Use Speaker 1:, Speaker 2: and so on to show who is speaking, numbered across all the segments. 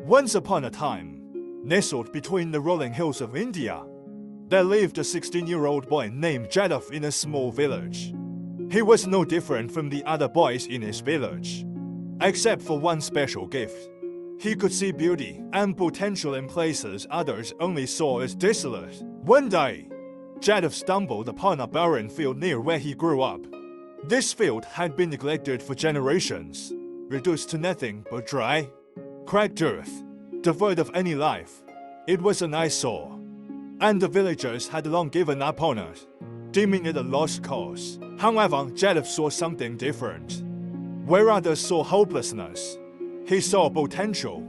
Speaker 1: Once upon a time, nestled between the rolling hills of India, there lived a 16-year-old boy named Jadav in a small village. He was no different from the other boys in his village, except for one special gift. He could see beauty and potential in places others only saw as desolate. One day, Jadav stumbled upon a barren field near where he grew up. This field had been neglected for generations, reduced to nothing but dry, cracked earth, devoid of any life. It was an eyesore, and the villagers had long given up on it, deeming it a lost cause. However, Jadav saw something different. Where others saw hopelessness, he saw potential.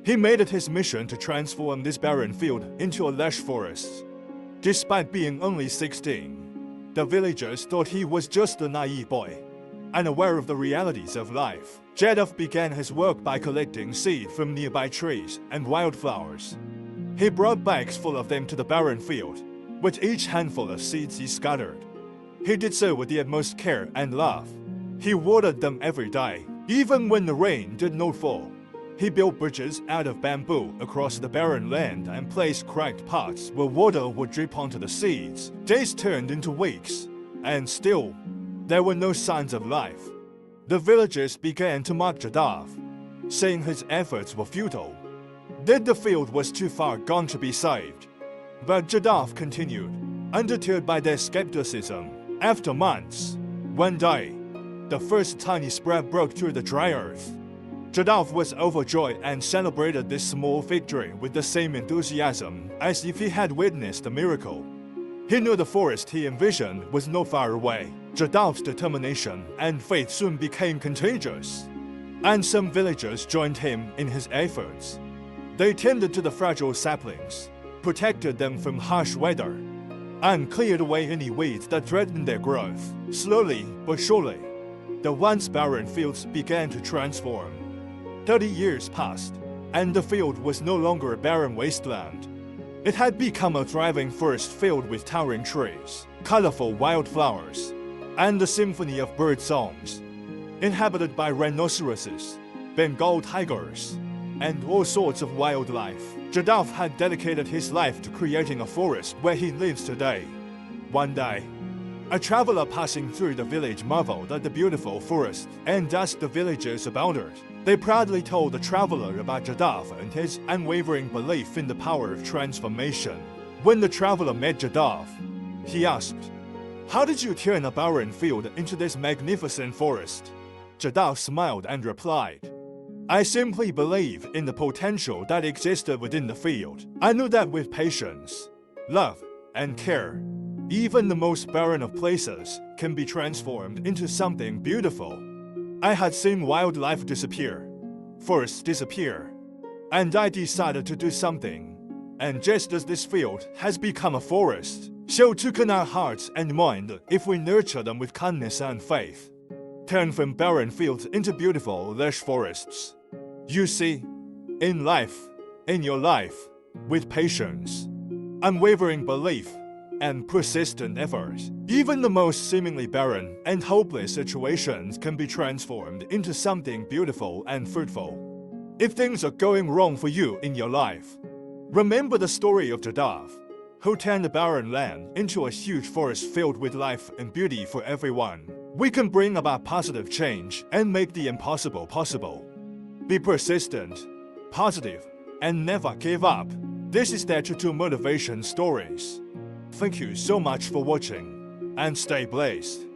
Speaker 1: He made it his mission to transform this barren field into a lush forest. Despite being only 16, the villagers thought he was just a naive boy, unaware of the realities of life. Jadav began his work by collecting seed from nearby trees and wildflowers. He brought bags full of them to the barren field. With each handful of seeds he scattered, he did so with the utmost care and love. He watered them every day, even when the rain did not fall. He built bridges out of bamboo across the barren land and placed cracked pots where water would drip onto the seeds. Days turned into weeks, and still, there were no signs of life. The villagers began to mock Jadav, saying his efforts were futile, that the field was too far gone to be saved. But Jadav continued, undeterred by their skepticism. After months, one day, the first tiny sprout broke through the dry earth. Jadav was overjoyed and celebrated this small victory with the same enthusiasm as if he had witnessed a miracle. He knew the forest he envisioned was not far away. Jadav's determination and faith soon became contagious, and some villagers joined him in his efforts. They tended to the fragile saplings, protected them from harsh weather, and cleared away any weeds that threatened their growth. Slowly but surely, the once barren fields began to transform. 30 years passed, and the field was no longer a barren wasteland. It had become a thriving forest filled with towering trees, colorful wildflowers, and a symphony of bird songs. Inhabited by rhinoceroses, Bengal tigers, and all sorts of wildlife, Jadav had dedicated his life to creating a forest where he lives today. One day, a traveler passing through the village marveled at the beautiful forest and asked the villagers about it. They proudly told the traveler about Jadav and his unwavering belief in the power of transformation. When the traveler met Jadav, he asked, "How did you turn a barren field into this magnificent forest?" Jadav smiled and replied, "I simply believe in the potential that existed within the field. I knew that with patience, love, and care, even the most barren of places can be transformed into something beautiful. I had seen wildlife disappear, forests disappear, and I decided to do something. And just as this field has become a forest, so too can our hearts and mind if we nurture them with kindness and faith. Turn from barren fields into beautiful, lush forests. You see, in life, in your life, with patience, unwavering belief, and persistent effort, even the most seemingly barren and hopeless situations can be transformed into something beautiful and fruitful. If things are going wrong for you in your life, remember the story of Jadav, who turned the barren land into a huge forest filled with life and beauty for everyone. We can bring about positive change and make the impossible possible. Be persistent, positive, and never give up. This is their True Motivation Stories. Thank you so much for watching, and stay blessed.